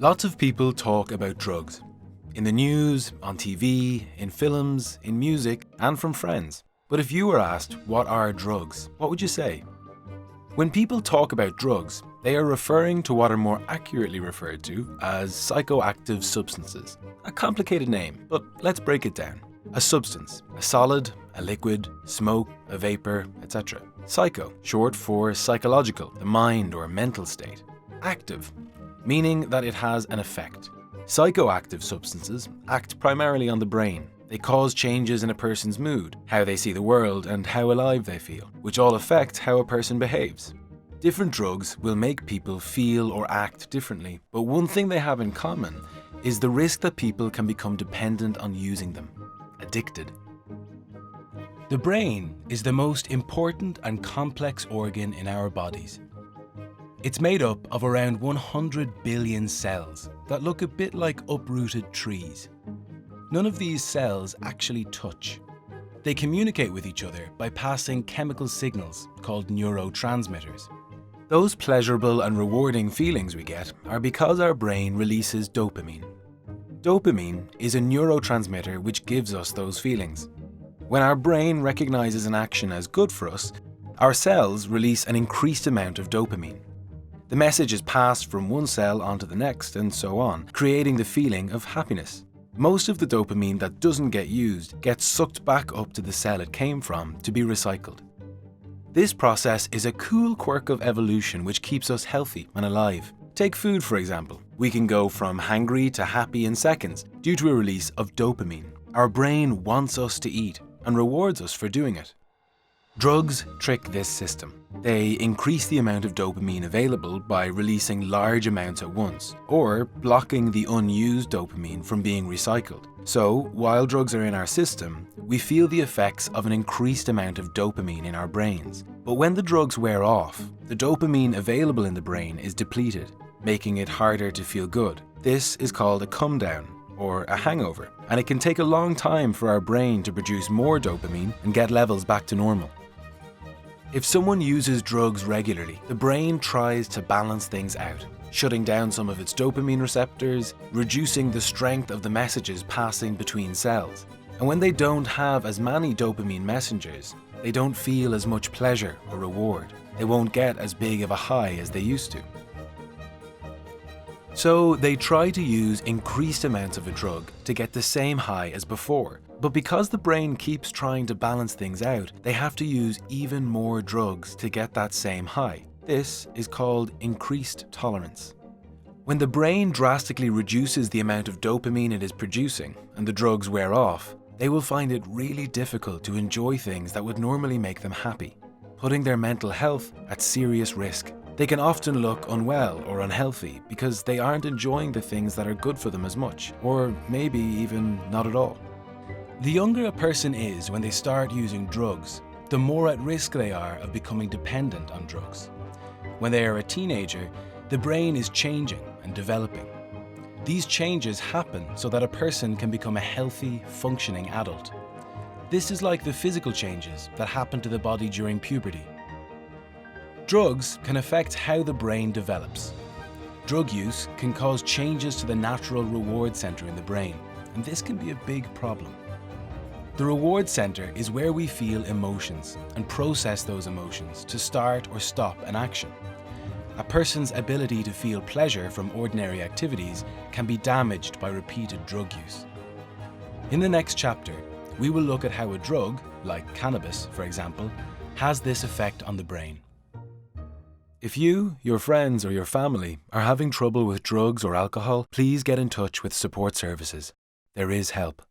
Lots of people talk about drugs. In the news, on TV, in films, in music, and from friends. But if you were asked, what are drugs? What would you say? When people talk about drugs, they are referring to what are more accurately referred to as psychoactive substances. A complicated name, but let's break it down. A substance, a solid, a liquid, smoke, a vapor, etc. Psycho, short for psychological, the mind or mental state. Active, meaning that it has an effect. Psychoactive substances act primarily on the brain. They cause changes in a person's mood, how they see the world, and how alive they feel, which all affect how a person behaves. Different drugs will make people feel or act differently, but one thing they have in common is the risk that people can become dependent on using them, addicted. The brain is the most important and complex organ in our bodies. It's made up of around 100 billion cells that look a bit like uprooted trees. None of these cells actually touch. They communicate with each other by passing chemical signals called neurotransmitters. Those pleasurable and rewarding feelings we get are because our brain releases dopamine. Dopamine is a neurotransmitter which gives us those feelings. When our brain recognizes an action as good for us, our cells release an increased amount of dopamine. The message is passed from one cell onto the next and so on, creating the feeling of happiness. Most of the dopamine that doesn't get used gets sucked back up to the cell it came from to be recycled. This process is a cool quirk of evolution which keeps us healthy and alive. Take food for example. We can go from hangry to happy in seconds due to a release of dopamine. Our brain wants us to eat and rewards us for doing it. Drugs trick this system. They increase the amount of dopamine available by releasing large amounts at once, or blocking the unused dopamine from being recycled. So, while drugs are in our system, we feel the effects of an increased amount of dopamine in our brains. But when the drugs wear off, the dopamine available in the brain is depleted, making it harder to feel good. This is called a come down, or a hangover, and it can take a long time for our brain to produce more dopamine and get levels back to normal. If someone uses drugs regularly, the brain tries to balance things out, shutting down some of its dopamine receptors, reducing the strength of the messages passing between cells. And when they don't have as many dopamine messengers, they don't feel as much pleasure or reward. They won't get as big of a high as they used to. So they try to use increased amounts of a drug to get the same high as before. But because the brain keeps trying to balance things out, they have to use even more drugs to get that same high. This is called increased tolerance. When the brain drastically reduces the amount of dopamine it is producing and the drugs wear off, they will find it really difficult to enjoy things that would normally make them happy, putting their mental health at serious risk. They can often look unwell or unhealthy because they aren't enjoying the things that are good for them as much, or maybe even not at all. The younger a person is when they start using drugs, the more at risk they are of becoming dependent on drugs. When they are a teenager, the brain is changing and developing. These changes happen so that a person can become a healthy, functioning adult. This is like the physical changes that happen to the body during puberty. Drugs can affect how the brain develops. Drug use can cause changes to the natural reward center in the brain, and this can be a big problem. The reward center is where we feel emotions and process those emotions to start or stop an action. A person's ability to feel pleasure from ordinary activities can be damaged by repeated drug use. In the next chapter, we will look at how a drug, like cannabis for example, has this effect on the brain. If you, your friends, or your family are having trouble with drugs or alcohol, please get in touch with support services. There is help.